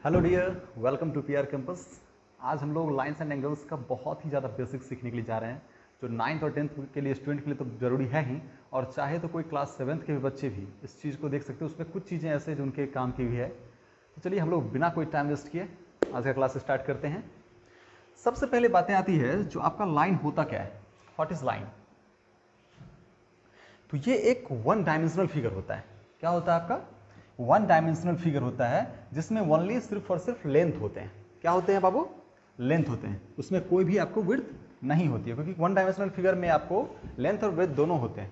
Hello dear, welcome to PR campus. आज हम लोग लाइन्स एंड एंगल्स का बहुत ही ज़्यादा बेसिक सीखने के लिए जा रहे हैं, जो 9th और 10th के लिए स्टूडेंट के लिए तो ज़रूरी है ही, और चाहे तो कोई क्लास 7th के भी बच्चे भी इस चीज़ को देख सकते हैं। उसमें कुछ चीज़ें ऐसे जो उनके काम की भी है। तो चलिए हम लोग बिना कोई टाइम वेस्ट किए आज का क्लास स्टार्ट करते हैं। सबसे पहले बातें आती है जो आपका लाइन होता क्या है, व्हाट इज़ लाइन। तो ये एक वन डायमेंशनल फिगर होता है। क्या होता है आपका? वन डायमेंशनल फिगर होता है जिसमें ओनली सिर्फ और सिर्फ लेंथ होते हैं। क्या होते हैं बाबू? लेंथ होते हैं। उसमें कोई भी आपको विड्थ नहीं होती है, क्योंकि वन डायमेंशनल फिगर में आपको लेंथ और विड्थ दोनों होते हैं।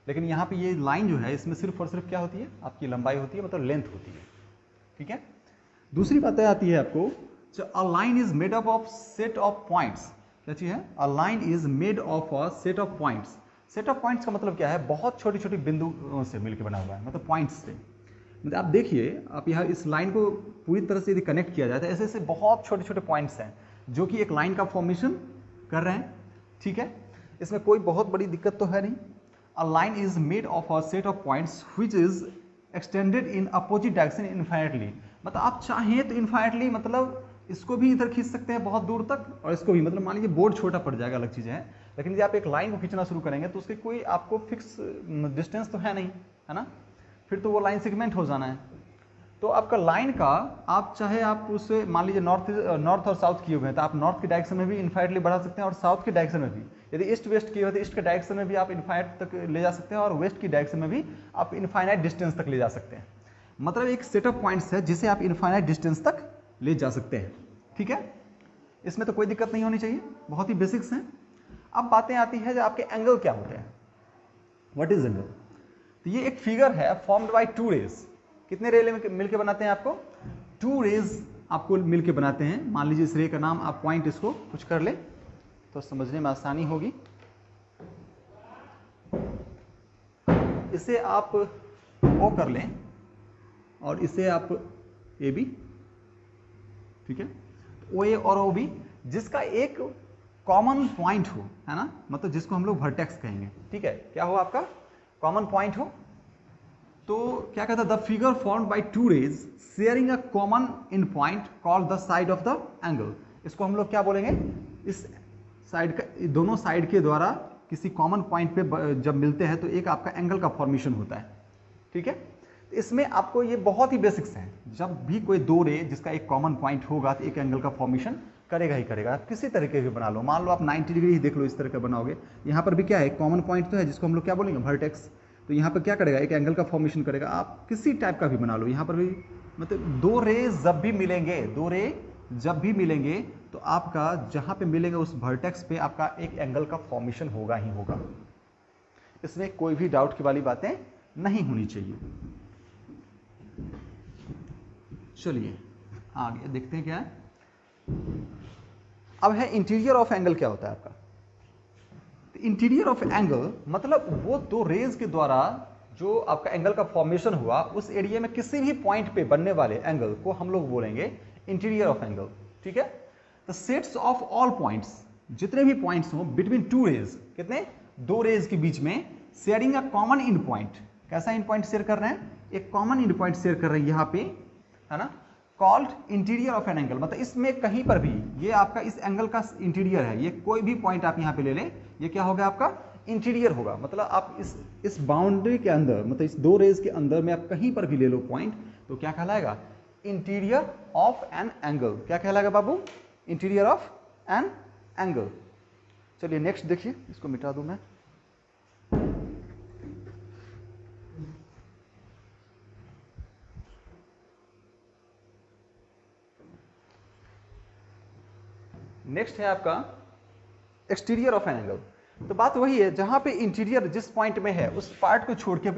लेकिन यहाँ पे ये लाइन जो है इसमें सिर्फ और सिर्फ क्या होती है, आपकी लंबाई होती है, मतलब लेंथ होती है। ठीक है। दूसरी बात आती है आपको, a line is made up of set of points. क्या चीज है? A line is made of a set of points. Set of points का मतलब क्या है? बहुत छोटी छोटी बिंदुओं से मिलकर बना हुआ है, मतलब पॉइंट्स से। मतलब आप देखिए, आप यहाँ इस लाइन को पूरी तरह से यदि कनेक्ट किया जाए तो ऐसे ऐसे बहुत छोटे छोटे पॉइंट्स हैं जो कि एक लाइन का फॉर्मेशन कर रहे हैं। ठीक है, इसमें कोई बहुत बड़ी दिक्कत तो है नहीं। A line is made of a set of points which is extended in opposite direction infinitely. मतलब आप चाहें तो इनफाइनाइटली, मतलब इसको भी इधर खींच सकते हैं बहुत दूर तक, और इसको भी, मतलब मान लीजिए बोर्ड छोटा पड़ जाएगा, अलग चीज़ है। लेकिन यदि आप एक लाइन को खींचना शुरू करेंगे तो उसके कोई आपको फिक्स डिस्टेंस तो है नहीं, है ना। फिर तो वो लाइन सेगमेंट हो जाना है। तो आपका लाइन का, आप चाहे आप उसे मान लीजिए नॉर्थ और साउथ किए हुए हैं तो आप नॉर्थ के डायरेक्शन में भी इनफाइनाइटली बढ़ा सकते हैं, और साउथ के डायरेक्शन में भी। यदि ईस्ट वेस्ट किए हुए तो ईस्ट के डायरेक्शन में भी आप इनफाइनाइट तक ले जा सकते हैं, और वेस्ट की डायरेक्शन में भी आप इनफाइनाइट डिस्टेंस तक ले जा सकते हैं। मतलब एक सेट ऑफ पॉइंट्स है जिसे आप इनफाइनाइट डिस्टेंस तक ले जा सकते हैं। ठीक है, इसमें तो कोई दिक्कत नहीं होनी चाहिए, बहुत ही बेसिक्स हैं। अब बातें आती है जो आपके एंगल क्या होते हैं, व्हाट इज एंगल। तो ये एक फिगर है फॉर्म्ड बाय टू रेज। कितने रे मिलकर बनाते हैं आपको? टू रेज आपको मिलकर बनाते हैं। मान लीजिए इस रे का नाम आप पॉइंट इसको कुछ कर ले तो समझने में आसानी होगी। इसे आप ओ कर लें और इसे आप ए बी। ठीक है, ओ ए और ओ बी जिसका एक कॉमन पॉइंट हो, है ना, मतलब जिसको हम लोग वर्टेक्स कहेंगे। ठीक है, क्या हो आपका? कॉमन पॉइंट हो। तो क्या कहता है? The figure formed by two rays sharing a common end point called the side of the angle. इसको हम लोग क्या बोलेंगे? इस साइड का, दोनों साइड के द्वारा किसी कॉमन पॉइंट पे जब मिलते हैं तो एक आपका एंगल का फॉर्मेशन होता है। ठीक है, तो इसमें आपको ये बहुत ही बेसिक्स हैं। जब भी कोई दो रे जिसका एक कॉमन पॉइंट होगा तो एक एंगल का फॉर्मेशन करेगा ही करेगा। आप किसी तरीके से बना लो, मान लो आप 90 डिग्री ही देख लो, इस तरह का बनाओगे। यहाँ पर भी क्या है? कॉमन पॉइंट तो है जिसको हम लोग क्या बोलेंगे? वर्टेक्स। तो यहाँ पर क्या करेगा? एक एंगल का फॉर्मेशन करेगा। आप किसी टाइप का भी बना लो, यहाँ पर भी, मतलब दो रे जब भी मिलेंगे, दो रे जब भी मिलेंगे तो आपका जहाँ पे मिलेंगे उस वर्टेक्स पे आपका एक एंगल का फॉर्मेशन होगा ही होगा। इसमें कोई भी डाउट की वाली बातें नहीं होनी चाहिए। चलिए आगे देखते हैं क्या है। अब है इंटीरियर ऑफ एंगल। क्या होता है आपका? इंटीरियर ऑफ एंगल मतलब वो दो रेज के द्वारा जो आपका एंगल का फॉर्मेशन हुआ उस एरिया में किसी भी पॉइंट पे बनने वाले एंगल को हम लोग बोलेंगे इंटीरियर ऑफ एंगल। ठीक है, the sets of all points, जितने भी पॉइंट्स हो बिटवीन टू रेज, कितने? दो रेज के बीच में, sharing a common end point. कैसा इन पॉइंट शेयर कर रहे हैं? एक कॉमन इन पॉइंट शेयर कर रहे हैं यहाँ पे, है ना, called interior of an angle. मतलब इसमें कहीं पर भी ये आपका इस एंगल का इंटीरियर है। ये कोई भी पॉइंट आप यहाँ पे ले लें, ये क्या होगा? आपका इंटीरियर होगा। मतलब आप इस बाउंड्री के अंदर, मतलब इस दो रेज के अंदर में आप कहीं पर भी ले लो पॉइंट, तो क्या कहलाएगा? Interior of an angle. क्या कहलाएगा बाबू? Interior of an angle. चलिए नेक्स्ट देखिए, इसको मिटा दूं मैं। नेक्स्ट है आपका एक्सटीरियर ऑफ एन एंगल। तो बात वही है, जहां पे इंटीरियर जिस पॉइंट में है उस पार्ट को छोड़ के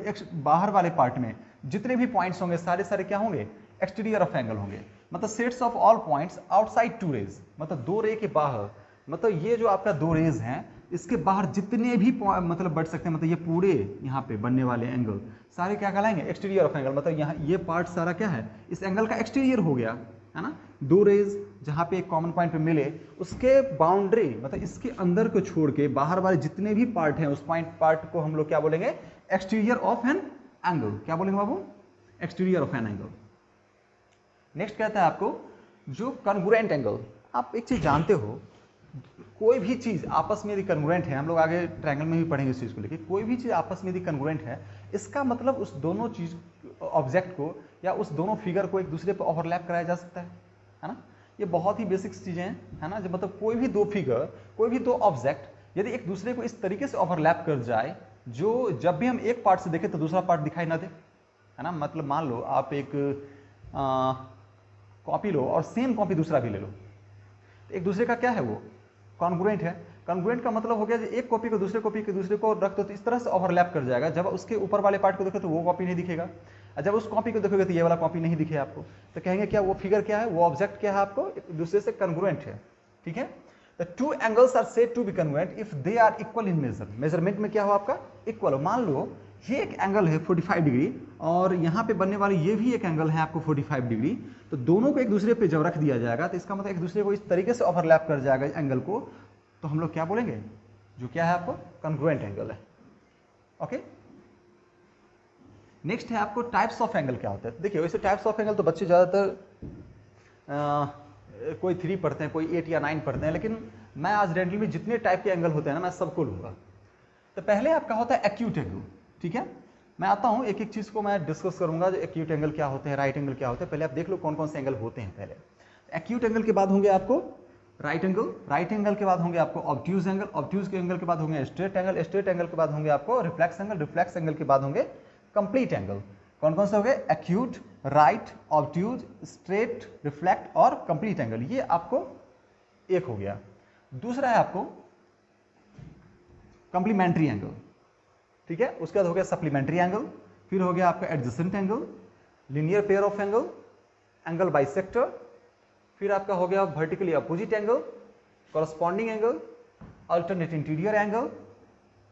बाहर वाले पार्ट में जितने भी पॉइंट्स होंगे सारे सारे क्या होंगे? एक्सटीरियर ऑफ एंगल होंगे। मतलब sets of all points outside two rays, मतलब दो रे के बाहर, मतलब ये जो आपका दो रेज हैं इसके बाहर जितने भी मतलब बढ़ सकते हैं, मतलब ये पूरे यहाँ पे बनने वाले एंगल सारे क्या कहलाएंगे? Exterior of angle. मतलब यहाँ ये पार्ट सारा क्या है? इस एंगल का एक्सटीरियर हो गया, है ना। दो रेज जहां पे एक कॉमन पॉइंट पे मिले उसके बाउंड्री, मतलब इसके अंदर को छोड़ के बाहर वाले जितने भी पार्ट हैं उस पार्ट को हम लोग क्या बोलेंगे? Exterior of an angle. क्या बोलेंगे बाबू? Exterior of an angle. Next कहता है आपको जो कॉन्ग्रुएंट एंगल। आप एक चीज जानते हो, कोई भी चीज आपस में यदि कॉन्ग्रुएंट है, हम लोग आगे ट्रायंगल में भी पढ़ेंगे इस चीज को लेकर, कोई भी चीज आपस में यदि कॉन्ग्रुएंट है, इसका मतलब उस दोनों चीज ऑब्जेक्ट को या उस दोनों फिगर को एक दूसरे पर ओवरलैप कराया जा सकता है ना। ये बहुत ही बेसिक चीजें हैं, है ना। जब मतलब कोई भी दो फिगर, कोई भी दो ऑब्जेक्ट यदि एक दूसरे को इस तरीके से ओवरलैप कर जाए जो जब भी हम एक पार्ट से देखें तो दूसरा पार्ट दिखाई ना दे, है ना। मतलब मान लो आप एक कॉपी लो और सेम कॉपी दूसरा भी ले लो, तो एक दूसरे का क्या है, वो कॉन्ग्रुएंट है। कॉन्ग्रुएंट का मतलब हो गया एक कॉपी को दूसरे कॉपी के दूसरे को रख दो तो इस तरह से ओवरलैप कर जाएगा, जब उसके ऊपर वाले पार्ट को देखो तो वो कॉपी नहीं दिखेगा, और जब उस कॉपी को देखोगे तो ये वाला कॉपी नहीं दिखे आपको, तो कहेंगे क्या वो फिगर क्या है, वो ऑब्जेक्ट क्या है, आपको एक दूसरे से कॉन्ग्रुएंट है। ठीक है, the two angles are said to be congruent if they are equal in measure. Measurement में क्या हो आपका, इक्वल हो। मान लो ये एक एंगल है 45 डिग्री और यहाँ पे बनने वाली ये भी एक एंगल है आपको 45 डिग्री, तो दोनों को एक दूसरे पे जब रख दिया जाएगा तो इसका मतलब एक दूसरे को इस तरीके से ओवरलैप कर जाएगा एंगल को, तो हम लोग क्या बोलेंगे, जो क्या है आपको कॉन्ग्रुएंट एंगल है। ओके, नेक्स्ट है आपको टाइप्स ऑफ एंगल क्या होता है। देखिए वैसे टाइप्स ऑफ एंगल तो बच्चे ज़्यादातर कोई 3 पढ़ते हैं, कोई 8 या 9 पढ़ते हैं, लेकिन मैं आज रेंडली में जितने टाइप के एंगल होते हैं ना मैं सबको लूँगा। तो पहले आपका होता है एक्यूट एंगल। ठीक है, मैं आता हूँ एक एक चीज़ को मैं डिस्कस करूँगा, जो एक्यूट एंगल क्या होते हैं, राइट एंगल क्या होते हैं। पहले आप देख लो कौन कौन से एंगल होते हैं। पहले एक्यूट एंगल के बाद होंगे आपको राइट एंगल, राइट एंगल के बाद होंगे आपको ऑब्ट्यूज एंगल, ऑब्ट्यूज के एंगल के बाद होंगे स्ट्रेट एंगल, स्ट्रेट एंगल के बाद होंगे आपको रिफ्लेक्स एंगल, रिफ्लेक्स एंगल के बाद होंगे कंप्लीट एंगल। कौन कौन से हो गए, acute, right, obtuse, straight, reflect और कंप्लीट एंगल। ये आपको एक हो गया। दूसरा है आपको कंप्लीमेंट्री एंगल। ठीक है, उसके बाद हो गया सप्लीमेंट्री एंगल, फिर हो गया आपका adjacent angle, linear pair of angle, angle bisector, फिर आपका हो गया vertically opposite angle, corresponding angle, alternate interior angle,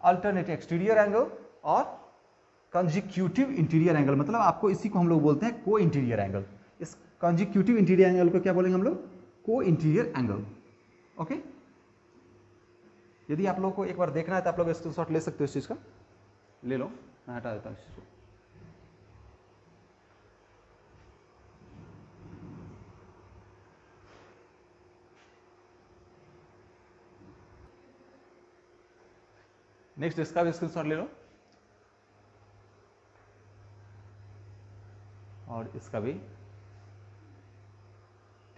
alternate exterior angle और कंजिक्यूटिव इंटीरियर एंगल। मतलब आपको इसी को हम लोग बोलते हैं को इंटीरियर एंगल। इस कंजिक्यूटिव इंटीरियर एंगल को क्या बोलेंगे हम लोग, को इंटीरियर एंगल। ओके, यदि आप लोगों को एक बार देखना है तो आप लोग स्क्रीनशॉट ले सकते हो, इस चीज का ले लो, मैं हटा देता हूं इस चीज को। नेक्स्ट इसका भी स्क्रीनशॉट ले लो और इसका भी।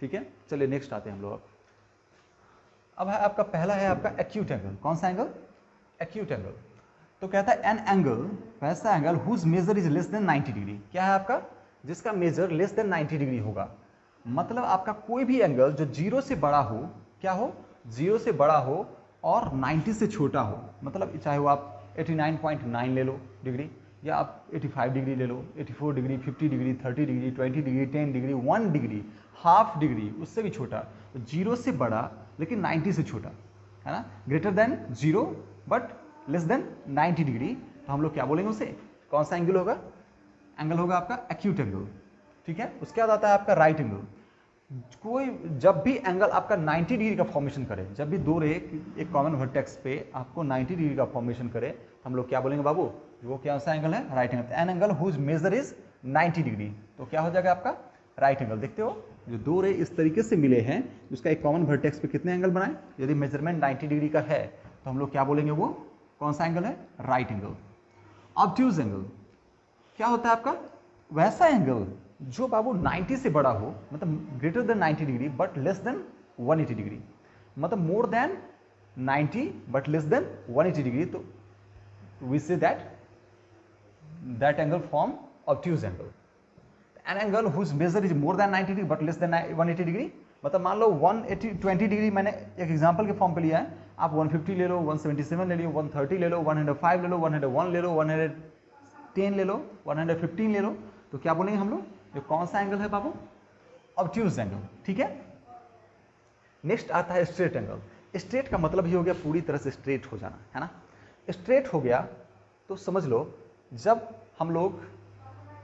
ठीक है, चलिए नेक्स्ट आते हैं हम लोग। अब है आपका पहला है आपका एक्यूट एंगल। कौन सा एंगल, एक्यूट एंगल। तो कहता है एन एंगल, वैसा angle whose measure is less than 90 degree. क्या है आपका, जिसका मेजर लेस देन 90 डिग्री होगा। मतलब आपका कोई भी एंगल जो 0 से बड़ा हो, क्या हो, 0 से बड़ा हो और 90 से छोटा हो। मतलब चाहे वो आप 89.9 ले लो डिग्री, या आप 85 डिग्री ले लो, 84 degree, 50 degree, 30 degree, 20 degree, 10 degree, 1 degree, half degree, उससे भी छोटा। तो 0 से बड़ा लेकिन 90 से छोटा, है ना। Greater than 0 but less than 90 degree, तो हम लोग क्या बोलेंगे उसे, कौन सा एंगल होगा, एंगल होगा आपका एक्यूट एंगल। ठीक है, उसके बाद आता है आपका राइट एंगल। कोई जब भी एंगल आपका 90 डिग्री का फॉर्मेशन करे, जब भी दो रे एक कॉमन वर्टेक्स पे आपको 90 डिग्री का फॉर्मेशन करे, तो हम लोग क्या बोलेंगे बाबू, वो क्या सा एंगल है, right angle. An angle whose measure is 90 degree, तो क्या हो जाएगा आपका राइट एंगल। देखते हो जो दो रे इस तरीके से मिले हैं, उसका एक कॉमन वर्टेक्स पे कितने एंगल बनाए, यदि मेजरमेंट 90 डिग्री का है तो हम लोग क्या बोलेंगे, वो कौन सा एंगल है, राइट एंगल। ऑब्ट्यूज एंगल क्या होता है आपका, वैसा एंगल जो बाबू 90 से बड़ा हो, मतलब greater than 90 degree but less than 180 degree, मतलब more than 90 but less than 180 degree, तो we say that angle form obtuse angle. An angle whose measure is more than 90 degree but less than 180 degree, मतलब मान लो 120 degree, मैंने एक example के form पे लिया है, आप 150 ले लो, 177 ले लो, 130 ले लो, 105 ले लो, 101 ले लो, 110 ले लो, 115 ले लो, तो क्या बोलेंगे हम लोग, ये कौन सा एंगल है बाबू, ऑब्ट्यूज एंगल। ठीक है, नेक्स्ट आता है स्ट्रेट एंगल। स्ट्रेट का मतलब ही हो गया पूरी तरह से स्ट्रेट हो जाना, है ना। स्ट्रेट हो गया तो समझ लो, जब हम लोग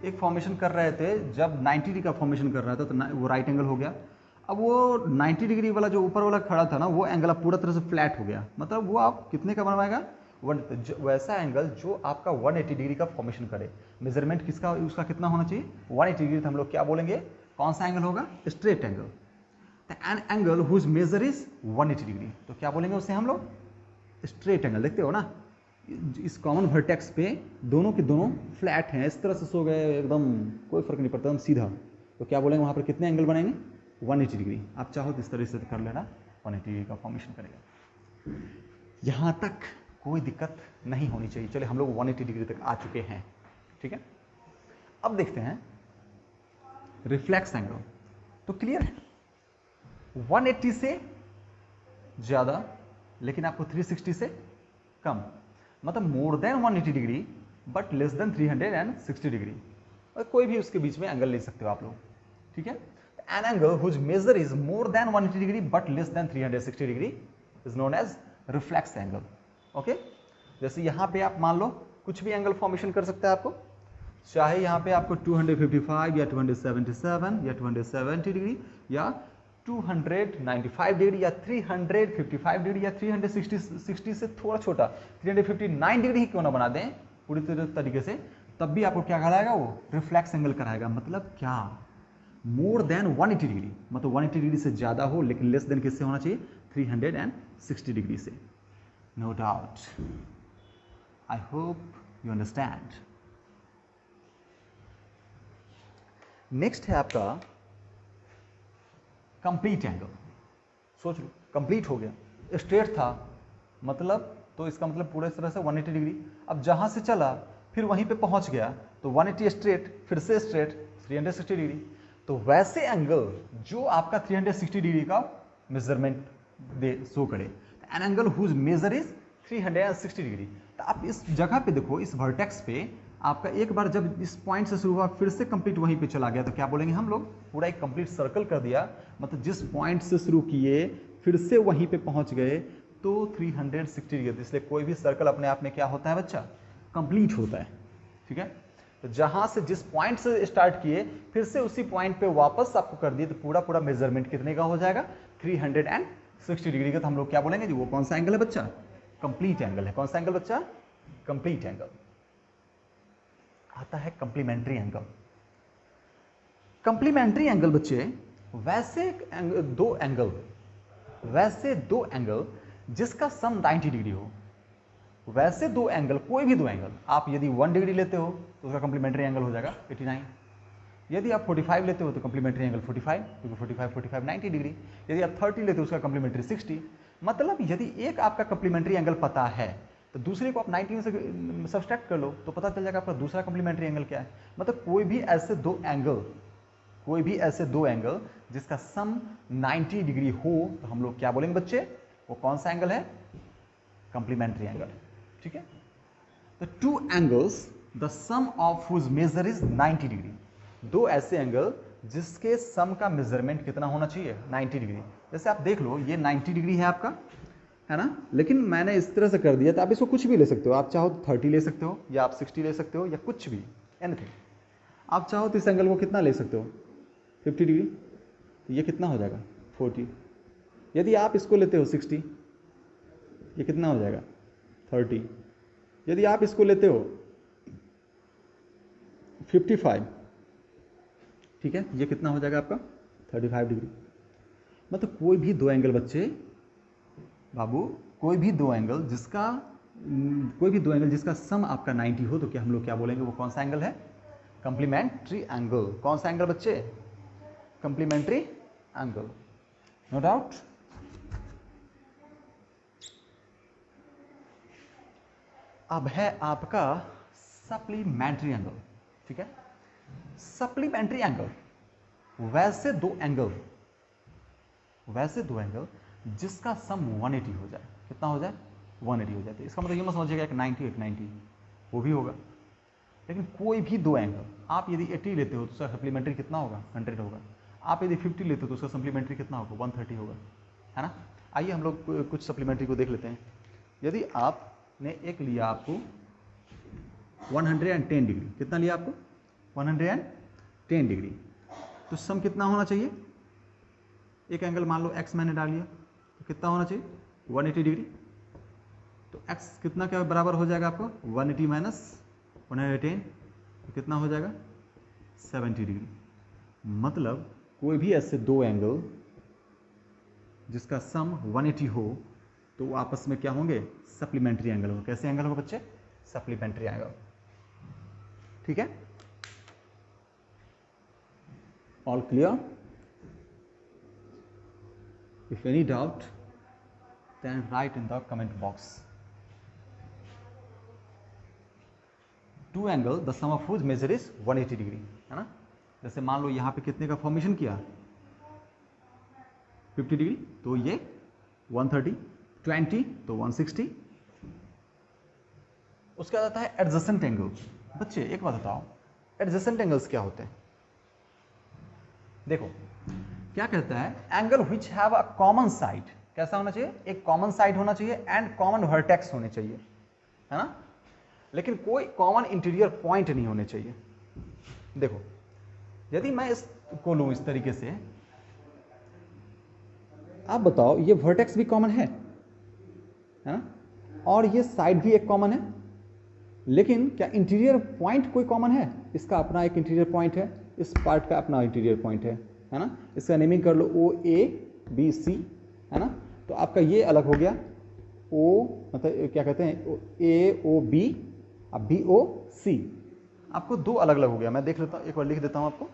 एक फॉर्मेशन कर रहे थे, जब 90 डिग्री का फॉर्मेशन कर रहा था तो वो राइट एंगल हो गया। अब वो 90 डिग्री वाला जो ऊपर वाला खड़ा था ना, वो एंगल अब पूरा तरह से फ्लैट हो गया, मतलब वो आप कितने का बनवाएगा, वैसा एंगल जो आपका 180 डिग्री का फॉर्मेशन करे। मेजरमेंट किसका, उसका कितना होना चाहिए, 180 डिग्री, तो हम लोग क्या बोलेंगे, कौन सा एंगल होगा? Straight angle. An angle whose measure is 180 degree, तो क्या बोलेंगे उसे हम लोग? Straight angle. देखते हो ना, इस कॉमन वर्टेक्स पे दोनों के दोनों फ्लैट हैं, इस तरह से सो गए, एकदम कोई फर्क नहीं पड़ता, एकदम सीधा। तो क्या बोलेंगे वहां पर कितने एंगल बनेंगे? 180 डिग्री। आप चाहो तो इस तरह से कर लेना, 180 डिग्री का फॉर्मेशन करेगा। यहां तक कोई दिक्कत नहीं होनी चाहिए। चलिए हम लोग 180 डिग्री तक आ चुके हैं, ठीक है। अब देखते हैं रिफ्लेक्स एंगल। तो क्लियर है, 180 से ज्यादा लेकिन आपको 360 से कम, मतलब more than 180 degree but less than 360 degree, और कोई भी उसके बीच में एंगल ले सकते हो आप लोग, ठीक है। An angle whose measure is more than 180 degree but less than 360 degree is known as reflex angle. Okay, जैसे यहां पे आप मान लो कुछ भी एंगल फॉर्मेशन कर सकते हैं आपको, चाहे यहां पे आपको 255 या 277 या 270 डिग्री या 295 डिग्री या 355 डिग्री या 360 से थोड़ा छोटा 359 डिग्री ही क्यों ना बना दें पूरी तरीके से, तब भी आपको क्या कहलाएगा? वो रिफ्लेक्स एंगल कराएगा। मतलब क्या? मोर देन 180 डिग्री, मतलब 180 डिग्री से ज्यादा हो, लेकिन लेस देन किससे होना चाहिए? 360 डिग्री से। No doubt, I hope you understand. Next है आपका कंप्लीट एंगल। सोच लो, कंप्लीट हो गया, स्ट्रेट था मतलब, तो इसका मतलब पूरे तरह से 180 डिग्री। अब जहां से चला फिर वहीं पे पहुंच गया, तो 180 स्ट्रेट, फिर से स्ट्रेट 360 डिग्री। तो वैसे एंगल जो आपका 360 डिग्री का मेजरमेंट दे शो करे, an angle whose measure is 360 degree. तो आप इस जगह पे देखो, इस वर्टेक्स पे आपका एक बार जब इस पॉइंट से शुरू हुआ फिर से कंप्लीट वहीं पे चला गया, तो क्या बोलेंगे हम लोग? पूरा एक कंप्लीट सर्कल कर दिया, मतलब जिस पॉइंट से शुरू किए फिर से वहीं पे पहुंच गए, तो 360 डिग्री। इसलिए कोई भी सर्कल अपने आप में क्या होता है बच्चा? कंप्लीट होता है, ठीक है। तो जहां से जिस पॉइंट से स्टार्ट किए फिर से उसी पॉइंट पे वापस आपको कर दिए, तो पूरा पूरा मेजरमेंट कितने का हो जाएगा? 360 डिग्री का। तो हम लोग क्या बोलेंगे जी? वो कौन सा एंगल है बच्चा? कंप्लीट एंगल है। कौन सा एंगल बच्चा? Complete angle. आता है कंप्लीमेंट्री एंगल। कंप्लीमेंट्री एंगल बच्चे वैसे दो एंगल जिसका सम 90 डिग्री हो। वैसे दो एंगल, कोई भी दो एंगल, आप यदि 1 डिग्री लेते हो तो उसका कंप्लीमेंट्री एंगल हो जाएगा 89। यदि आप 45 लेते हो तो कंप्लीमेंट्री एंगल 45, क्योंकि 45 90 डिग्री। यदि आप 30 लेते हो उसका कंप्लीमेंट्री 60। मतलब यदि एक आपका कंप्लीमेंट्री एंगल पता है तो दूसरे को आप 90 से सब्सट्रैक्ट कर लो तो पता चल जाएगा आपका दूसरा कंप्लीमेंट्री एंगल क्या है। मतलब कोई भी ऐसे दो एंगल जिसका सम 90 डिग्री हो तो हम लोग क्या बोलेंगे बच्चे? वो कौन सा एंगल है? कंप्लीमेंट्री एंगल, ठीक है। तो two angles the sum of whose measure is 90 degree. दो ऐसे एंगल जिसके सम का मेजरमेंट कितना होना चाहिए? 90 डिग्री। जैसे आप देख लो, ये 90 डिग्री है आपका, है ना, लेकिन मैंने इस तरह से कर दिया, तो आप इसको कुछ भी ले सकते हो। आप चाहो तो 30 ले सकते हो, या आप 60 ले सकते हो, या कुछ भी, एनीथिंग। आप चाहो तो इस एंगल को कितना ले सकते हो? 50 डिग्री। तो ये कितना हो जाएगा? 40। यदि आप इसको लेते हो 60, ये कितना हो जाएगा? 30। यदि आप इसको लेते हो 55, ठीक है, ये कितना हो जाएगा आपका? 35 डिग्री। मतलब कोई भी दो एंगल बच्चे बाबू, कोई भी दो एंगल जिसका सम आपका 90 हो, तो क्या हम लोग क्या बोलेंगे? वो कौन सा एंगल है? Complementary angle. कौन सा एंगल बच्चे? Complementary angle. No doubt. अब है आपका सप्लीमेंट्री एंगल, ठीक है। सप्लीमेंट्री एंगल वैसे दो एंगल जिसका सम 180 हो जाए। कितना हो जाए? 180 हो जाए। तो इसका मतलब ये मत समझिएगा कि 90 वो भी होगा, लेकिन कोई भी दो एंगल, आप यदि 80 लेते हो तो उसका सप्लीमेंट्री कितना होगा? 100 होगा। आप यदि 50 लेते हो तो उसका सप्लीमेंट्री कितना होगा? 130 होगा, है ना। आइए हम लोग कुछ सप्लीमेंट्री को देख लेते हैं। यदि आपने एक लिया आपको 110 डिग्री, कितना लिया आपको? 110 डिग्री, तो सम कितना होना चाहिए? एक एंगल मान लो x मैंने डाल लिया, तो कितना होना चाहिए? 180 डिग्री। तो x कितना क्या बराबर हो जाएगा आपको? 180 - 110, तो कितना हो जाएगा? 70 डिग्री। मतलब कोई भी ऐसे दो एंगल जिसका सम 180 हो तो वो आपस में क्या होंगे, सप्लीमेंट्री एंगल हो। कैसे एंगल हो बच्चे, सप्लीमेंट्री एंगल। ठीक है, all clear? If any doubt then write in the comment box. Two angle the sum of whose measure is 180 degree, है ना। जैसे मान लो यहां पे कितने का फॉर्मेशन किया, 50 डिग्री, तो ये 130, 20 तो 160। उसके बाद आता है एडजेसेंट एंगल। बच्चे एक बात बताओ, एडजेसेंट एंगल्स क्या होते हैं? देखो क्या कहता है, angle which have a common side. कैसा होना चाहिए, एक कॉमन साइड होना चाहिए एंड कॉमन वर्टेक्स होने चाहिए, है ना, लेकिन कोई कॉमन इंटीरियर पॉइंट नहीं होने चाहिए। देखो यदि मैं इसको लूं इस तरीके से, आप बताओ ये वर्टेक्स भी कॉमन है ना, और ये साइड भी एक कॉमन है, लेकिन क्या इंटीरियर पॉइंट कोई कॉमन है? इसका अपना एक इंटीरियर पॉइंट है, इस पार्ट का अपना इंटीरियर पॉइंट है ना। इसका नेमिंग कर लो OABC, है ना। तो आपका ये अलग हो गया, O मतलब क्या कहते हैं, AOB, अब BOC, आपको दो अलग अलग हो गया। मैं देख लेता हूँ, एक बार लिख देता हूँ आपको।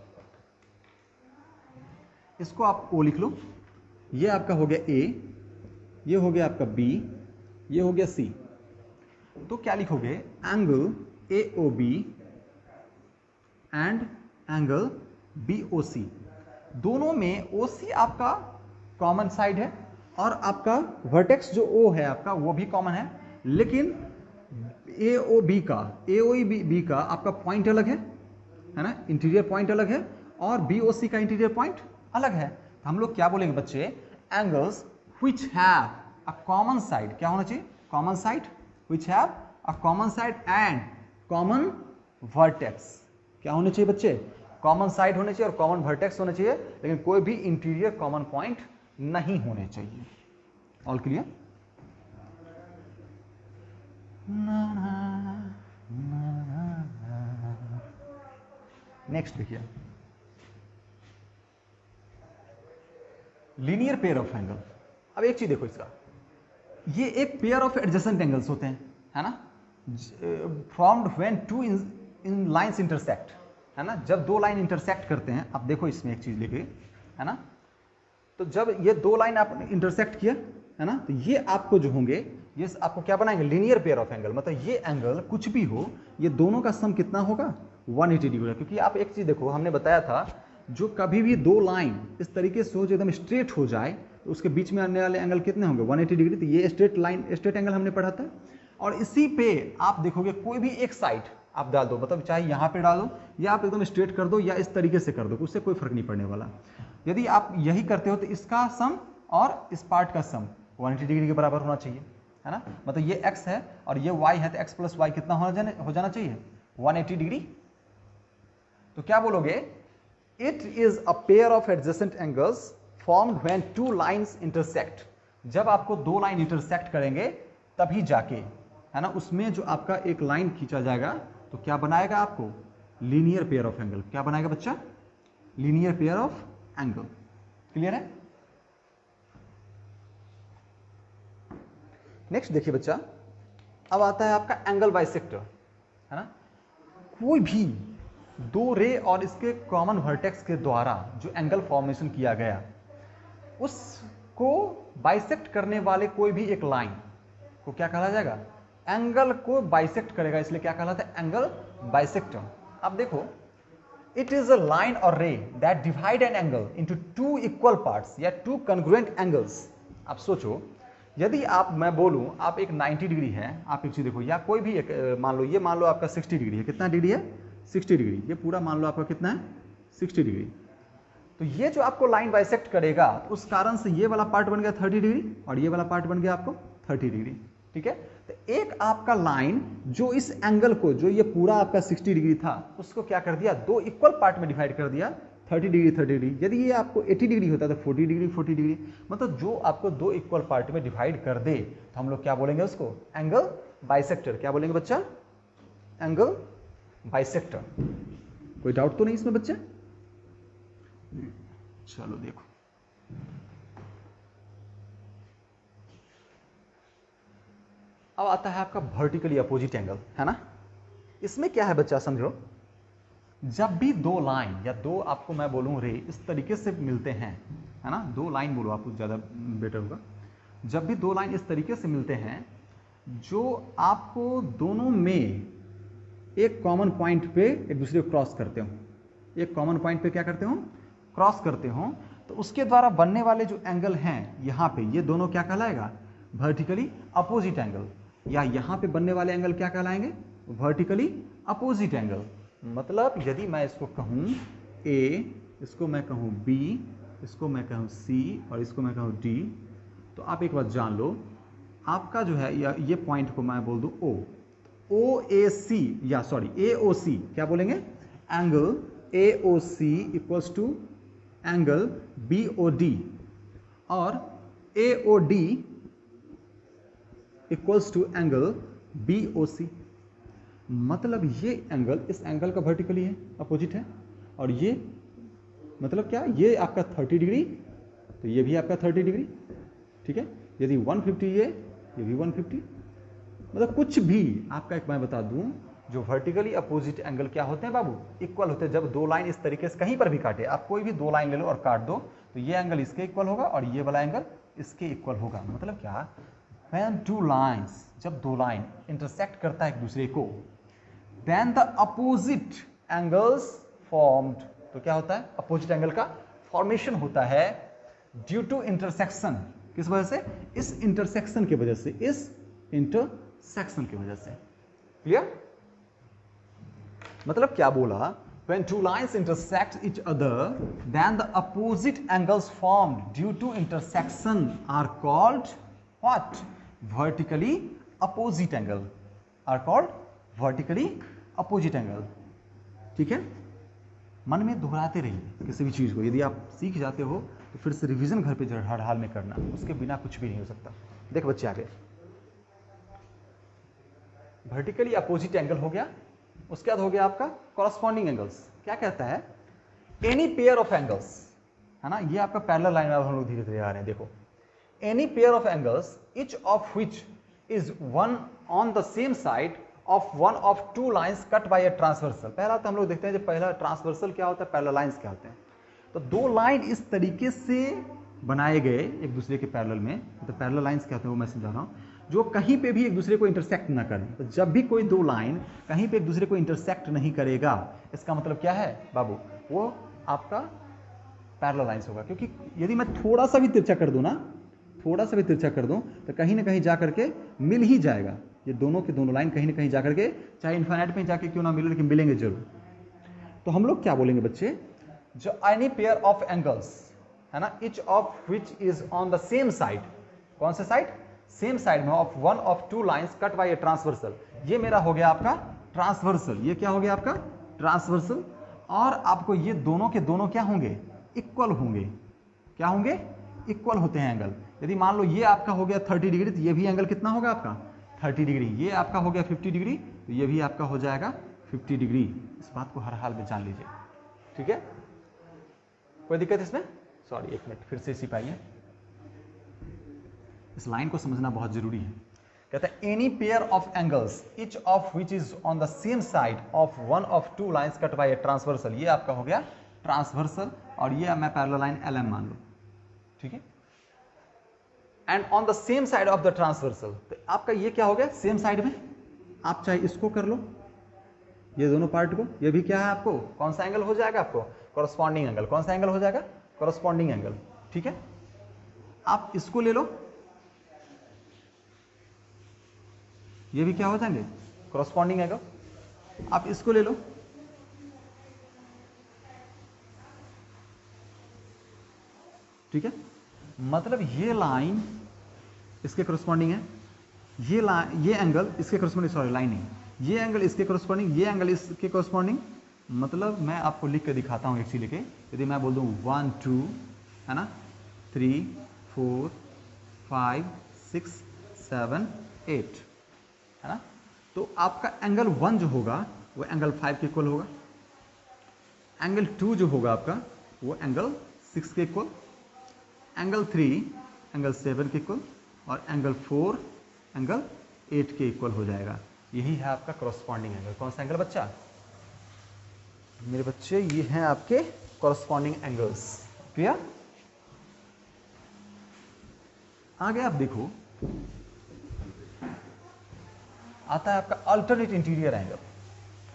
इसको आप O लिख लो, ये आपका हो गया A, ये हो गया आपका B, ये हो गया C। तो क्या लिखोगे, angle AOB and angle BOC, दोनों में OC आपका कॉमन साइड है और आपका वर्टेक्स जो O है आपका वो भी कॉमन है, लेकिन AOB का आपका पॉइंट अलग है ना, इंटीरियर पॉइंट अलग है, और BOC का इंटीरियर पॉइंट अलग है। तो हम लोग क्या बोलेंगे बच्चे, angles which have a common side, क्या होना चाहिए, common side, which have a common side and common vertex. क्या होने चाहिए बच्चे, कॉमन साइड होने चाहिए और कॉमन वर्टेक्स होने चाहिए, लेकिन कोई भी इंटीरियर कॉमन पॉइंट नहीं होने चाहिए। All clear? नेक्स्ट देखिए, लीनियर पेयर ऑफ एंगल। अब एक चीज देखो, इसका ये एक पेयर ऑफ एडजेसेंट एंगल्स होते हैं, है ना, formed when two in lines intersect, है ना। जब दो लाइन इंटरसेक्ट करते हैं, अब देखो इसमें एक चीज लिखी है ना, तो जब ये दो लाइन आप इंटरसेक्ट किया, है ना, तो ये आपको जो होंगे, ये आपको क्या बनाएंगे, लीनियर पेयर ऑफ एंगल। मतलब ये एंगल कुछ भी हो, ये दोनों का सम कितना होगा, 180 डिग्री। क्योंकि आप एक चीज देखो, हमने बताया था जो कभी भी दो लाइन इस तरीके से हो जो एकदम स्ट्रेट हो जाए, तो उसके बीच में आने वाले एंगल कितने होंगे, 180 डिग्री। तो ये स्ट्रेट लाइन, स्ट्रेट एंगल हमने पढ़ा था। और इसी पे आप देखोगे कोई भी एक साइड आप डाल दो, मतलब चाहे यहाँ पे डालो या आप एकदम स्ट्रेट कर दो या इस तरीके से कर दो, उससे कोई फर्क नहीं पड़ने वाला। यदि आप यही करते हो तो इसका सम और इस पार्ट का सम 180 डिग्री के बराबर होना चाहिए, है ना। मतलब ये x है और ये y है, तो x प्लस वाई कितना हो जाना चाहिए, 180 डिग्री। तो क्या बोलोगे, it is a pair of adjacent angles formed when two lines intersect. जब आपको दो लाइन इंटरसेक्ट करेंगे तभी जाके, है ना, उसमें जो आपका एक लाइन खींचा जाएगा तो क्या बनाएगा आपको, लीनियर पेयर ऑफ एंगल। क्या बनाएगा बच्चा, linear pair of angle. Clear है? नेक्स्ट देखिए बच्चा, अब आता है आपका एंगल बाइसेक्टर, है ना। कोई भी दो रे और इसके कॉमन वर्टेक्स के द्वारा जो एंगल फॉर्मेशन किया गया, उसको बाइसेक्ट करने वाले कोई भी एक लाइन को क्या कहा जाएगा, एंगल को बाइसेक्ट करेगा, इसलिए क्या कहलाता है, एंगल बाइसेक्टर। अब देखो, इट इज अ लाइन और रे that divide an angle into two equal parts या टू कॉन्ग्रुएंट एंगल्स। आप सोचो, यदि आप, मैं बोलूं आप एक 90 डिग्री है, आप एक चीज देखो, या कोई भी एक मान लो आपका 60 डिग्री है। कितना डिग्री है, 60 डिग्री। ये पूरा मान लो आपका कितना है, 60 डिग्री। तो ये जो आपको लाइन बाइसेक्ट करेगा, उस कारण से ये वाला पार्ट बन गया 30 डिग्री और ये वाला पार्ट बन गया आपको 30 डिग्री। ठीक है, तो एक आपका लाइन जो इस एंगल को, जो ये पूरा आपका 60 डिग्री था, उसको क्या कर दिया, दो इक्वल पार्ट में डिवाइड कर दिया, 30 डिग्री 30 डिग्री। यदि ये आपको 80 डिग्री होता तो 40 डिग्री 40 डिग्री। मतलब जो आपको दो इक्वल पार्ट में डिवाइड कर दे, तो हम लोग क्या बोलेंगे उसको, एंगल बाइसेक्टर। क्या बोलेंगे बच्चा, एंगल बाइसेक्टर। कोई डाउट तो नहीं इसमें बच्चे? चलो देखो, अब आता है आपका वर्टिकली अपोजिट एंगल, है ना। इसमें क्या है बच्चा, समझो, जब भी दो लाइन या दो आपको मैं बोलूं रे इस तरीके से मिलते हैं, है ना, दो लाइन बोलो आपको ज़्यादा बेटर होगा। जब भी दो लाइन इस तरीके से मिलते हैं, जो आपको दोनों में एक कॉमन पॉइंट पे एक दूसरे को क्रॉस करते हो, एक कॉमन पॉइंट पे क्या करते हो, क्रॉस करते हो, तो उसके द्वारा बनने वाले जो एंगल हैं यहाँ पे, ये दोनों क्या कहलाएगा, वर्टिकली अपोजिट एंगल। या यहाँ पे बनने वाले एंगल क्या कहलाएंगे, वर्टिकली अपोजिट एंगल। मतलब यदि मैं इसको कहूँ A, इसको मैं कहूँ B, इसको मैं कहूँ C और इसको मैं कहूँ D, तो आप एक बात जान लो, आपका जो है ये पॉइंट को मैं बोल दूँ O, OAC या सॉरी AOC, क्या बोलेंगे, angle AOC equals to angle BOD और AOD equals to angle BOC। मतलब ये एंगल इस एंगल का वर्टिकली है, अपोजिट है, और ये मतलब क्या, ये आपका 30 डिग्री, तो ये भी आपका 30 डिग्री, ठीक है। यदि 150 ये भी 150, मतलब कुछ भी आपका, एक मैं बता दूं, जो वर्टिकली अपोजिट एंगल क्या होते हैं बाबू, इक्वल होते हैं। जब दो लाइन इस तरीके से कहीं पर भी काटे, आप कोई भी दो लाइन ले लो और काट दो, तो ये एंगल इसके इक्वल होगा और ये वाला एंगल इसके इक्वल होगा। मतलब क्या, when two lines, जब दो लाइन इंटरसेक्ट करता है एक दूसरे को, then the opposite angles formed, तो क्या होता है, अपोजिट एंगल का फॉर्मेशन होता है ड्यू टू इंटरसेक्शन। किस वजह से, इस इंटरसेक्शन की वजह से, इस इंटरसेक्शन की वजह से। क्लियर, मतलब क्या बोला, when two lines intersect each other, then the opposite angles formed due to intersection are called what, vertically opposite angle, are called vertically opposite angle। ठीक है, मन में दोहराते रहिए किसी भी चीज को, यदि आप सीख जाते हो तो फिर से रिवीजन घर पे हर हाल में करना, उसके बिना कुछ भी नहीं हो सकता। देख बच्चे आगे, वर्टिकली अपोजिट एंगल हो गया, उसके बाद हो गया आपका कॉरस्पॉन्डिंग एंगल्स। क्या कहता है, एनी पेयर ऑफ एंगल्स, है ना, ये आपका पैरेलल लाइन में हम लोग धीरे धीरे आ रहे हैं। देखो, any pair of angles each of which is one on the same side of one of two lines cut by a transversal। पहला तो हम लोग देखते हैं, जब पहला ट्रांसवर्सल क्या होता है, पैरेलल लाइंस क्या होते हैं। तो दो लाइन इस तरीके से बनाए गए एक दूसरे के पैरेलल में, तो पैरेलल लाइंस क्या होते हैं वो मैं समझा रहा हूँ, जो कहीं पे भी एक दूसरे को इंटरसेक्ट ना करें। तो जब भी कोई दो लाइन कहीं पे एक दूसरे को इंटरसेक्ट नहीं करेगा, इसका मतलब क्या है बाबू, वो आपका पैरेलल लाइंस होगा। क्योंकि यदि मैं थोड़ा सा भी तिरछा कर दूं ना, थोड़ा सा भी तिरछा कर दूं, तो कहीं ना कहीं जाकर के मिल ही जाएगा। ये दोनों के दोनों लाइन कहीं ना कहीं जाकर के, चाहे इन्फिनिट में जाके क्यों ना मिले, लेकिन मिलेंगे जरूर। तो हम लोग क्या बोलेंगे बच्चे, जो एनी पेयर ऑफ एंगल्स, है ना, each of which is on the same side, कौन से साइड, सेम साइड में, of one of two lines cut by a transversal. ये मेरा हो गया आपका ट्रांसवर्सल, ये क्या हो गया आपका ट्रांसवर्सल। और आपको ये दोनों के दोनों क्या होंगे, इक्वल होंगे। क्या होंगे, इक्वल होते हैं एंगल। यदि मान लो ये आपका हो गया 30 डिग्री, तो ये भी एंगल कितना होगा आपका 30 डिग्री। ये आपका हो गया 50 डिग्री, तो ये भी आपका हो जाएगा 50 डिग्री। इस बात को हर हाल में जान लीजिए, ठीक है, कोई दिक्कत इसमें। सॉरी, एक मिनट, फिर से सिपाहिए, इस लाइन को समझना बहुत जरूरी है। कहता है any pair of angles each of which is on the same side of one of two lines cut by a transversal. ये आपका हो गया ट्रांसवर्सल, और ये मैं पैरेलल लाइन LM मान लो, ठीक है। And on the same side of the transversal, तो आपका ये क्या हो गया, सेम साइड में। आप चाहे इसको कर लो, ये दोनों पार्ट को, ये भी क्या है आपको, कौन सा एंगल हो जाएगा आपको, कॉरस्पॉन्डिंग एंगल। कौन सा एंगल हो जाएगा, कॉरस्पॉन्डिंग एंगल, ठीक है। आप इसको ले लो, ये भी क्या हो जाएंगे, कॉरस्पॉन्डिंग एंगल। आप इसको ले लो, ठीक है। मतलब ये लाइन इसके करस्पॉन्डिंग है, ये लाइन, ये एंगल इसके करस्पॉन्डिंग, सॉरी लाइन नहीं, ये एंगल इसके करस्पॉन्डिंग, ये एंगल इसके करस्पॉन्डिंग। मतलब मैं आपको लिख के दिखाता हूँ एक चीज लेके। यदि मैं बोल दूँ 1 2, है ना, 3 4 5 6 7 8, है ना, तो आपका एंगल 1 जो होगा वो एंगल 5 के इक्वल होगा। एंगल 2 जो होगा आपका वो एंगल 6 के इक्वल, एंगल 3 एंगल 7 के इक्वल, और एंगल 4 एंगल 8 के इक्वल हो जाएगा। यही है आपका कॉरस्पॉन्डिंग एंगल। कौन सा एंगल बच्चा? मेरे बच्चे ये हैं आपके कॉरस्पॉन्डिंग एंगल्स। क्लियर? आगे आप देखो, आता है आपका अल्टरनेट इंटीरियर एंगल।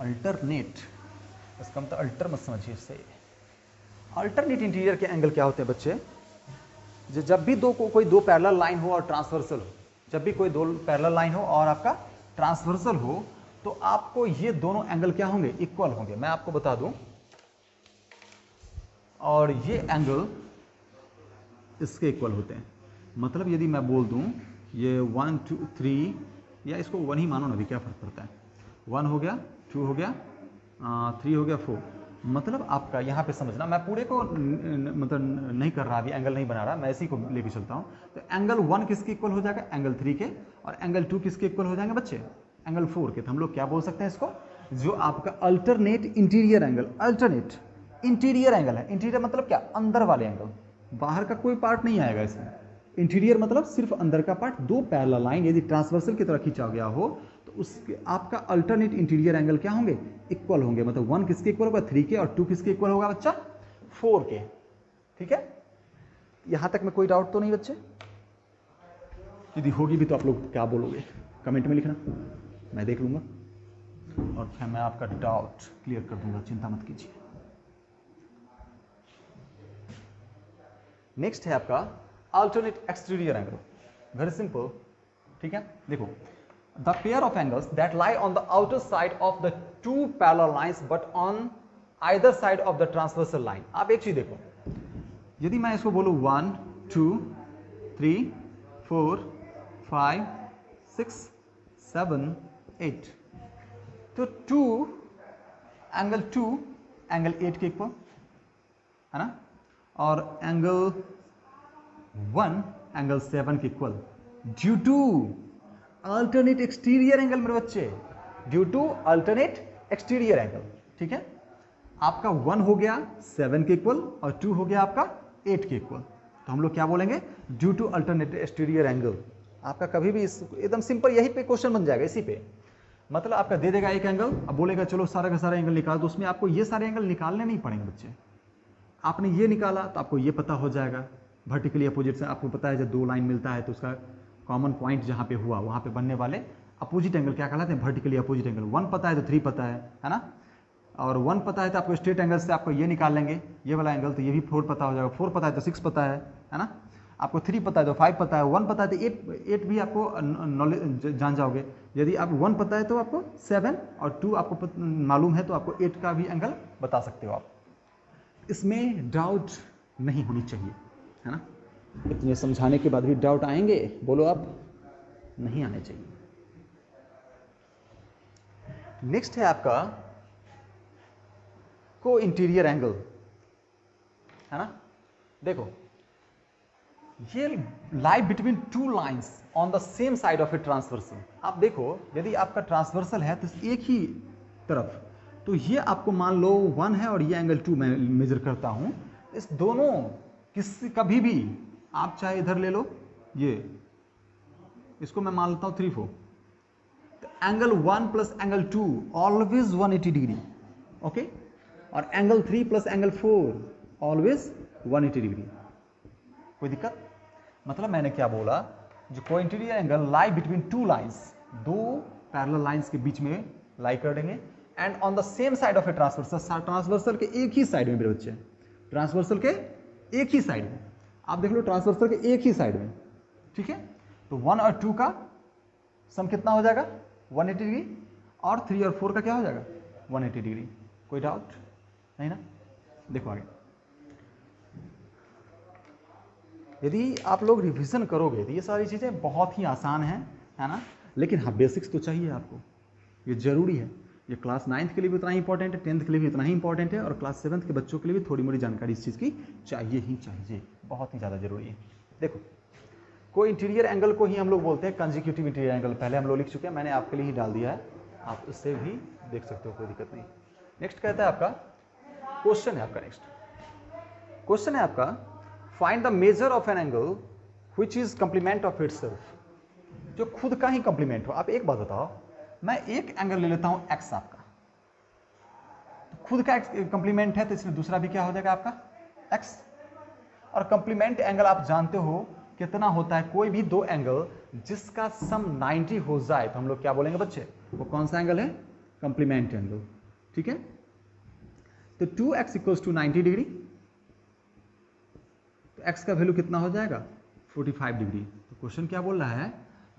अल्टरनेट, इसका मतलब अल्टर मत समझिए इससे। अल्टरनेट इंटीरियर के एंगल क्या होते हैं बच्चे? जब भी कोई दो पैरेलल लाइन हो और ट्रांसवर्सल हो, जब भी कोई दो पैरेलल लाइन हो और आपका ट्रांसवर्सल हो, तो आपको ये दोनों एंगल क्या होंगे? इक्वल होंगे। मैं आपको बता दूं, और ये एंगल इसके इक्वल होते हैं। मतलब यदि मैं बोल दूं ये 1 2 3, या इसको 1 ही मानो ना, भी क्या फर्क पड़ता है। 1 हो गया, 2 हो गया, 3 हो गया, 4। मतलब आपका यहाँ पे समझना, मैं पूरे को मतलब नहीं कर रहा, अभी एंगल नहीं बना रहा, मैं इसी को लेके चलता हूँ। तो एंगल 1 किसके इक्वल हो जाएगा? एंगल 3 के। और एंगल 2 किसके इक्वल हो जाएंगे बच्चे? एंगल 4 के। तो हम लोग क्या बोल सकते हैं इसको? जो आपका alternate interior angle, alternate interior angle है। इंटीरियर मतलब क्या? अंदर वाले एंगल, बाहर का कोई पार्ट नहीं आएगा इसमें। इंटीरियर मतलब सिर्फ अंदर का पार्ट। दो पैरेलल लाइन यदि ट्रांसवर्सल की तरह खींचा गया हो तो उसके आपका अल्टरनेट इंटीरियर एंगल क्या होंगे? इक्वल होंगे। मतलब 1 किसके इक्वल होगा? 3 के। और 2 किसके इक्वल होगा बच्चा? 4 के। ठीक है, यहां तक में कोई डाउट तो नहीं बच्चे? यदि होगी भी तो आप लोग क्या बोलोगे कमेंट में लिखना, मैं देख लूंगा और फिर मैं आपका डाउट क्लियर कर दूंगा, चिंता मत कीजिए। नेक्स्ट है आपका alternate exterior angle. Very simple. ठीक है, देखो, the pair of angles that lie on the outer side of the two parallel lines but on either side of the transversal line. आप एक चीज देखो, यदि मैं इसको बोलूं 1 2 3 4 5 6 7 8, तो 2 एंगल 8 के इक्वल है ना, और एंगल 1 एंगल 7 के equal, due to alternate exterior angle मेरे बच्चे, due to alternate exterior angle. ठीक है, आपका 1 हो गया 7 के इक्वल और 2 हो गया आपका 8 के इक्वल। तो हम लोग क्या बोलेंगे? Due to alternate exterior angle. आपका कभी भी एकदम सिंपल यही पे क्वेश्चन बन जाएगा, इसी पे। मतलब आपका दे देगा एक एंगल, अब बोलेगा चलो सारा का सारा एंगल निकाल दो, उसमें आपको ये सारे एंगल निकालने नहीं पड़ेंगे बच्चे। आपने ये निकाला तो आपको ये पता हो जाएगा, वर्टिकली अपोजिट से आपको पता है जब दो लाइन मिलता है तो उसका कॉमन पॉइंट जहाँ पे हुआ वहाँ पे बनने वाले अपोजिट एंगल क्या कहलाते हैं? Vertically opposite angle. 1 पता है तो 3 पता है ना, और 1 पता है तो आपको स्ट्रेट एंगल से आपको ये निकाल लेंगे ये वाला एंगल, तो ये भी 4 पता हो जाएगा। 4 पता है तो 6 पता है ना, आपको 3 पता है तो 5 पता है, 1 पता है तो 8 भी आपको नॉलेज जान जाओगे। यदि आप 1 पता है तो आपको 7 और 2 आपको मालूम है तो आपको 8 का भी एंगल बता सकते हो आप। इसमें डाउट नहीं होनी चाहिए, है ना। इतने समझाने के बाद भी डाउट आएंगे? बोलो आप, नहीं आने चाहिए। नेक्स्ट है आपका को इंटीरियर एंगल, है ना। देखो, ये लाई between two lines on the same side of a transversal. आप देखो, यदि आपका ट्रांसवर्सल है तो एक ही तरफ, तो ये आपको मान लो 1 है और ये एंगल 2 मैं मेजर करता हूं। इस दोनों किसी कभी भी आप चाहे इधर ले लो, ये इसको मैं मान लेता हूं 3 4, तो angle 1 plus angle 2 always 180 degree, okay, और angle 3 plus angle 4 always 180 degree. कोई दिक्कत? मतलब मैंने क्या बोला, जो को interior angle lie between two lines, दो पैरेलल लाइंस के बीच में लाई कर देंगे, and on the same side of a transversal, transversal के एक ही साइड में मेरे बच्चे, ट्रांसवर्सल के एक ही साइड में, आप देख लो ट्रांसवर्सल के एक ही साइड में। ठीक है, तो 1 और 2 का सम कितना हो जाएगा? 180 डिग्री, और 3 और 4 का क्या हो जाएगा? 180 डिग्री। कोई डाउट नहीं ना? देखो आगे, यदि आप लोग रिवीजन करोगे तो ये सारी चीज़ें बहुत ही आसान हैं, है ना। लेकिन हाँ, बेसिक्स तो चाहिए आपको, ये जरूरी है। ये क्लास 9th के लिए भी उतना ही इंपॉर्टेंट है, 10th के लिए भी उतना ही इंपॉर्टेंट है, और क्लास 7th के बच्चों के लिए भी थोड़ी मोड़ी जानकारी इस चीज़ की चाहिए ही चाहिए, बहुत ही ज़्यादा जरूरी है। देखो, को इंटीरियर एंगल को ही हम लोग बोलते हैं कंजिक्यूटिव इंटीरियर एंगल। पहले हम लोग लिख चुके हैं, मैंने आपके लिए ही डाल दिया है, आप उससे भी देख सकते हो, कोई दिक्कत नहीं। नेक्स्ट कहता है आपका क्वेश्चन है आपका नेक्स्ट, क्वेश्चन है आपका, find the measure of an angle which is complement of itself, जो खुद का ही कंप्लीमेंट हो। आप एक बात बताओ, मैं एक एंगल ले लेता हूं एक्स आपका, तो खुद का कंप्लीमेंट है तो इसमें दूसरा भी क्या हो जाएगा आपका एक्स। और कंप्लीमेंट एंगल आप जानते हो कितना होता है, कोई भी दो एंगल जिसका सम 90 हो जाए तो हम लोग क्या बोलेंगे बच्चे, वो कौन सा एंगल है, कंप्लीमेंट एंगल। ठीक है, तो 2x इक्वल्स टू 90 डिग्री, तो x का वैल्यू कितना हो जाएगा 45 डिग्री। तो क्वेश्चन क्या बोल रहा है,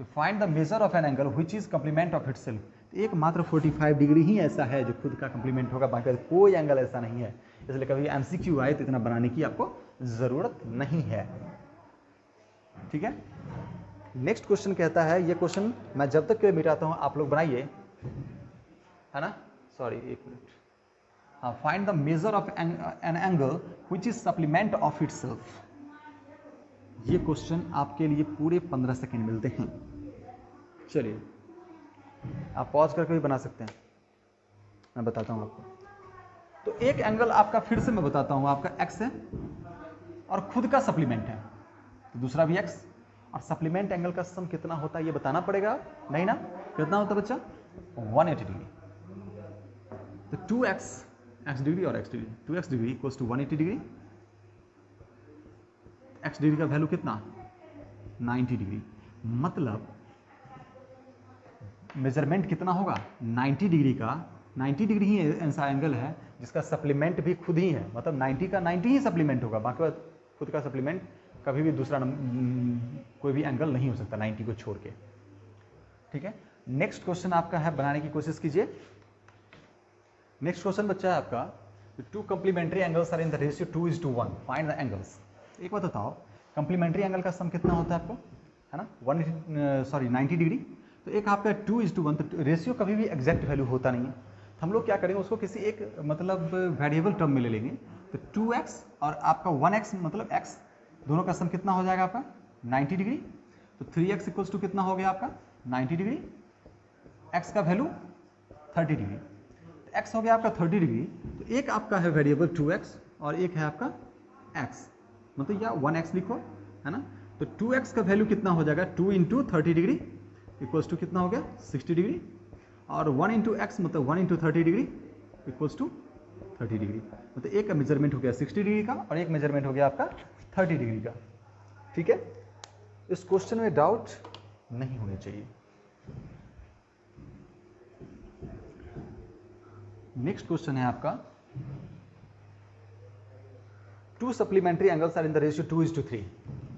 find the measure of an angle which is complement of itself. तो एक मात्र 45 डिग्री ही ऐसा है जो खुद का कंप्लीमेंट होगा, बाकी कोई एंगल ऐसा नहीं है। इसलिए कभी एमसीक्यू आए तो इतना बनाने की आपको जरूरत नहीं है। ठीक है, नेक्स्ट क्वेश्चन कहता है, ये क्वेश्चन मैं जब तक के लिए मिटाता हूं आप लोग बनाइए, है ना, सॉरी एक मिनट। हाँ, find the measure of an angle which is supplement of itself. ये क्वेश्चन आपके लिए पूरे 15 सेकेंड मिलते हैं। चलिए आप पॉज करके भी बना सकते हैं, मैं बताता हूं आपको। तो एक एंगल आपका फिर से मैं बताता हूं, आपका x है और खुद का सप्लीमेंट है, तो दूसरा भी x, और सप्लीमेंट एंगल का सम कितना होता है ये बताना पड़ेगा, नहीं ना, कितना होता है बच्चा 180 डिग्री। तो 2x x डिग्री और x degree, 2x degree equals to 180 degree, x degree का वैल्यू कितना 90 डिग्री, मतलब मेजरमेंट कितना होगा 90 डिग्री का। 90 डिग्री ही ऐसा एंगल है जिसका सप्लीमेंट भी खुद ही है, मतलब 90 का 90 ही सप्लीमेंट होगा, बाकी खुद का सप्लीमेंट कभी भी दूसरा कोई भी एंगल नहीं हो सकता 90 को छोड़ के। ठीक है, नेक्स्ट क्वेश्चन आपका है, बनाने की कोशिश कीजिए। नेक्स्ट क्वेश्चन बच्चा है आपका, two complementary angles are in the ratio 2:1, find the angles. एक बात बताओ, कंप्लीमेंट्री एंगल का सम कितना होता है आपको, है ना 90 डिग्री। तो एक आपका 2:1, तो रेशियो कभी भी एग्जैक्ट वैल्यू होता नहीं है, तो हम लोग क्या करेंगे उसको किसी एक मतलब वेरिएबल टर्म में ले लेंगे। तो 2x और आपका 1x मतलब x, दोनों का सम कितना हो जाएगा आपका 90 डिग्री। तो 3x इक्वल्स टू कितना हो गया आपका 90 डिग्री, x का वैल्यू 30 डिग्री, तो x हो गया आपका 30 डिग्री। तो एक आपका है वेरिएबल 2x और एक है आपका x, मतलब या 1x लिखो, है ना। तो 2x का वैल्यू कितना हो जाएगा 2 इंटू 30 डिग्री इक्वल्स टू कितना हो गया 60 डिग्री, और 1 इंटू एक्स मतलब 1 into 30 degree equals to 30 degree. मतलब एक का मेजरमेंट हो गया 60 डिग्री का और एक मेजरमेंट हो गया आपका 30 डिग्री का। ठीक है, इस क्वेश्चन में डाउट नहीं होने चाहिए। नेक्स्ट क्वेश्चन है आपका, two supplementary angles are in the ratio 2:3।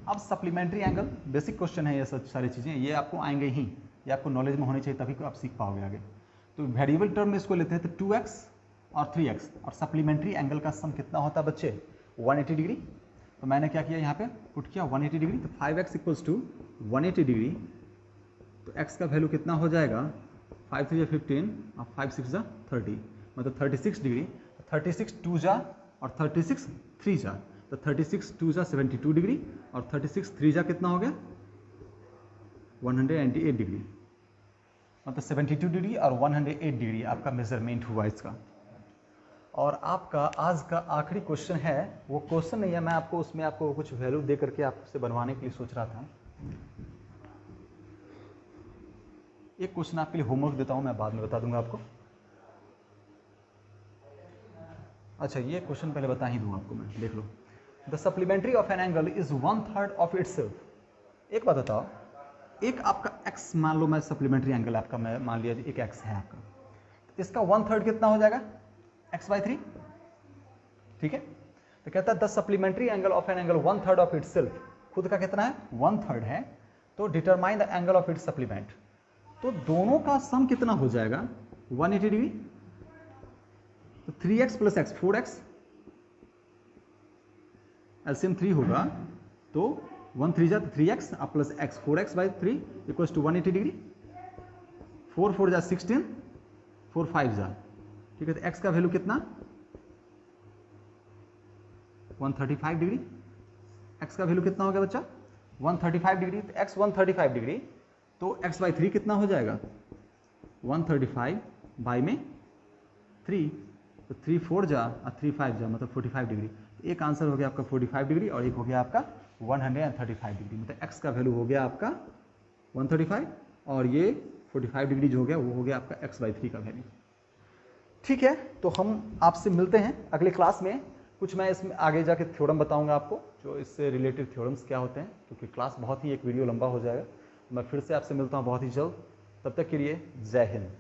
अब सप्लीमेंट्री एंगल बेसिक क्वेश्चन है, ये सब सारी चीजें ये आपको आएंगे ही, ये आपको नॉलेज में होनी चाहिए तभी आप सीख पाओगे आगे। तो वेरिएबल टर्म में इसको लेते हैं, तो 2x और 3x, और सप्लीमेंट्री एंगल का सम कितना होता है बच्चे 180 डिग्री। तो मैंने क्या किया यहाँ पे पुट किया 180 डिग्री, तो 5x इक्वल्स टू 180 डिग्री। तो x का वैल्यू कितना हो जाएगा 5 3 15 और 5 6 30, मतलब 36 डिग्री। 36 2 जा और 36 3 जा, तो 36 2 जा 72 डिग्री और 36 3 जा कितना हो गया 108 डिग्री, मतलब 72 डिग्री और 108 डिग्री आपका मेजरमेंट हुआ इसका। और आपका आज का आखिरी क्वेश्चन है, वो क्वेश्चन नहीं है, मैं आपको उसमें आपको कुछ वैल्यू दे करके आपसे बनवाने के लिए सोच रहा था। एक क्वेश्चन आपके लिए होमवर्क देता हूं, मैं बाद में बता दूंगा आपको। अच्छा, ये क्वेश्चन पहले बता ही दूं आपको मैं, देख लो। The supplementary of an angle is 1/3 of itself. एक बात बताओ, एक आपका x मान लो, मैं सप्लीमेंट्री एंगल आपका मैं मान लिया एक x है आपका, तो इसका 1/3 कितना हो जाएगा x/3। ठीक है, तो कहता है the supplementary angle of an angle 1/3 of itself, खुद का कितना है 1/3 है, तो determine the angle of its supplement. तो दोनों का सम कितना हो जाएगा 180 डिग्री। तो 3x plus x 4x, LCM 3 होगा, तो 1 3 जा 3x plus x 4x/3 equals to 180 degree. 4 4 जा 16, 4 5 जा, ठीक है। तो x का वैल्यू कितना 135 डिग्री। x का वैल्यू कितना हो गया बच्चा 135 डिग्री। तो x 135 डिग्री, तो x/3 कितना हो जाएगा 135 बाई में 3, तो 3 4 जा और 3 5 जा, मतलब 45 डिग्री। एक आंसर हो गया आपका 45 डिग्री और एक हो गया आपका 135 डिग्री। मतलब एक्स का वैल्यू हो गया आपका 135 और ये 45 डिग्री जो हो गया वो हो गया आपका x/3 का वैल्यू। ठीक है, तो हम आपसे मिलते हैं अगले क्लास में। कुछ मैं इसमें आगे जाके थ्योरम बताऊंगा आपको, जो इससे रिलेटेड थ्योरम्स क्या होते हैं, क्योंकि क्लास बहुत ही एक वीडियो लंबा हो जाएगा। मैं फिर से आपसे मिलता हूँ बहुत ही जल्द। तब तक के लिए जय हिंद।